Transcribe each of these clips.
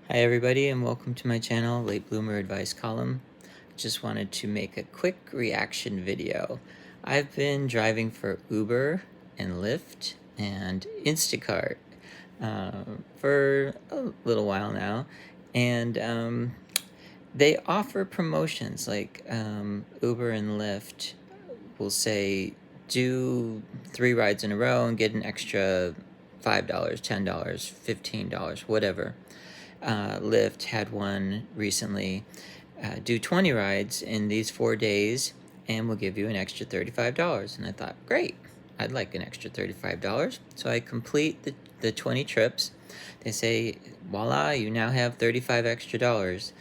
Hi everybody and welcome to my channel, Late Bloomer Advice Column. Just wanted to make a quick reaction video. I've been driving for Uber and Lyft and Instacart for a little while now, and they offer promotions like Uber and Lyft will say do 3 rides in a row and get an extra $5, $10, $15, whatever. Lyft had one recently. Do 20 rides in these 4 days and we'll give you an extra $35. And I thought, great, I'd like an extra $35. So I complete the 20 trips. They say, voila, you now have 35 extra dollars.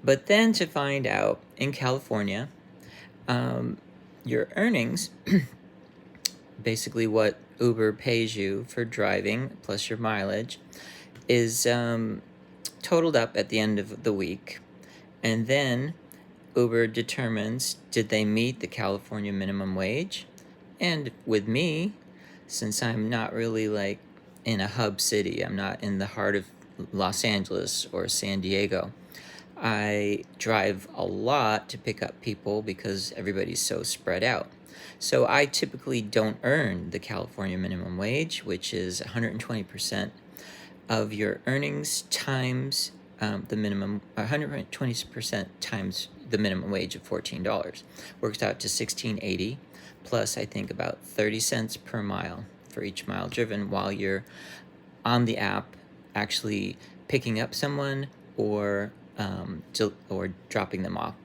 But then to find out in California, your earnings, basically what Uber pays you for driving plus your mileage, is totaled up at the end of the week, and then Uber determines did they meet the California minimum wage. And with me, since I'm not really like in a hub city, I'm not in the heart of Los Angeles or San Diego, I drive a lot to pick up people because everybody's so spread out. So I typically don't earn the California minimum wage, which is 120% of your earnings times the minimum, 120% times the minimum wage of $14. Works out to $16.80 plus I think about 30 cents per mile for each mile driven while you're on the app actually picking up someone or dropping them off.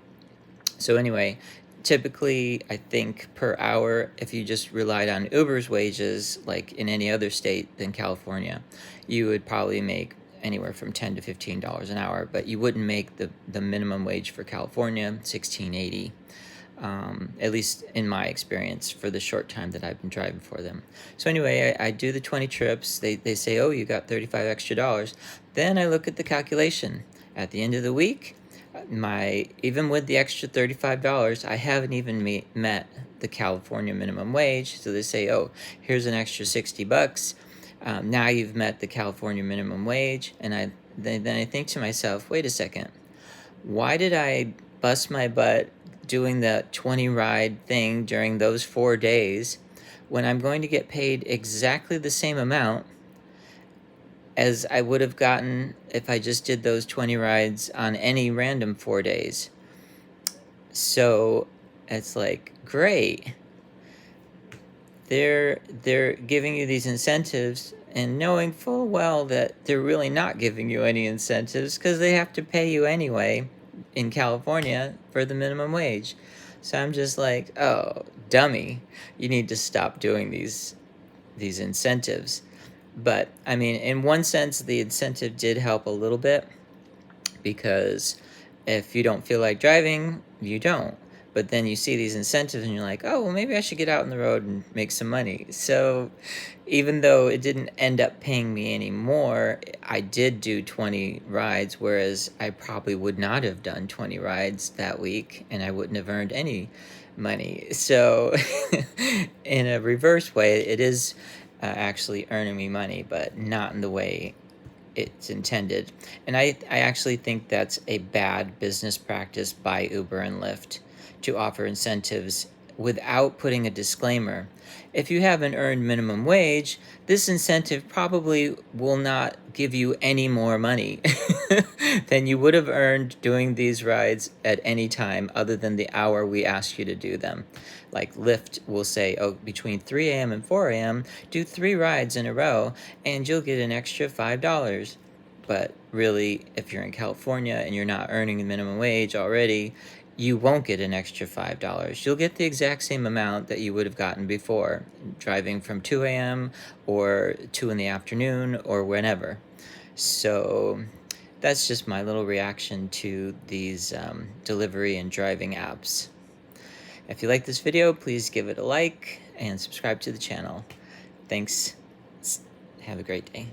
So anyway, typically I think per hour, if you just relied on Uber's wages like in any other state than California, you would probably make anywhere from $10 to $15 an hour, but you wouldn't make the minimum wage for California, $16.80. At least in my experience for the short time that I've been driving for them. So anyway, I do the 20 trips. They say, oh, you got 35 extra dollars. Then I look at the calculation. At the end of the week, even with the extra $35, I haven't even met the California minimum wage. So they say, oh, here's an extra $60. Now you've met the California minimum wage. And then I think to myself, wait a second. Why did I bust my butt doing the 20 ride thing during those 4 days when I'm going to get paid exactly the same amount as I would have gotten if I just did those 20 rides on any random 4 days? So it's like, great. They're giving you these incentives and knowing full well that they're really not giving you any incentives because they have to pay you anyway in California for the minimum wage. So I'm just like, oh, dummy, you need to stop doing these incentives. But I mean, in one sense, the incentive did help a little bit because if you don't feel like driving, you don't. But then you see these incentives and you're like, oh, well, maybe I should get out on the road and make some money. So even though it didn't end up paying me any more, I did do 20 rides, whereas I probably would not have done 20 rides that week and I wouldn't have earned any money. So in a reverse way, it is actually earning me money, but not in the way it's intended. And I actually think that's a bad business practice by Uber and Lyft to offer incentives without putting a disclaimer. If you have an earned minimum wage, this incentive probably will not give you any more money than you would have earned doing these rides at any time other than the hour we asked you to do them. Like Lyft will say, oh, between 3 a.m. and 4 a.m., do 3 rides in a row and you'll get an extra $5. But really, if you're in California and you're not earning the minimum wage already, you won't get an extra $5. You'll get the exact same amount that you would have gotten before, driving from 2 a.m. or 2 in the afternoon or whenever. So that's just my little reaction to these delivery and driving apps. If you like this video, please give it a like and subscribe to the channel. Thanks. Have a great day.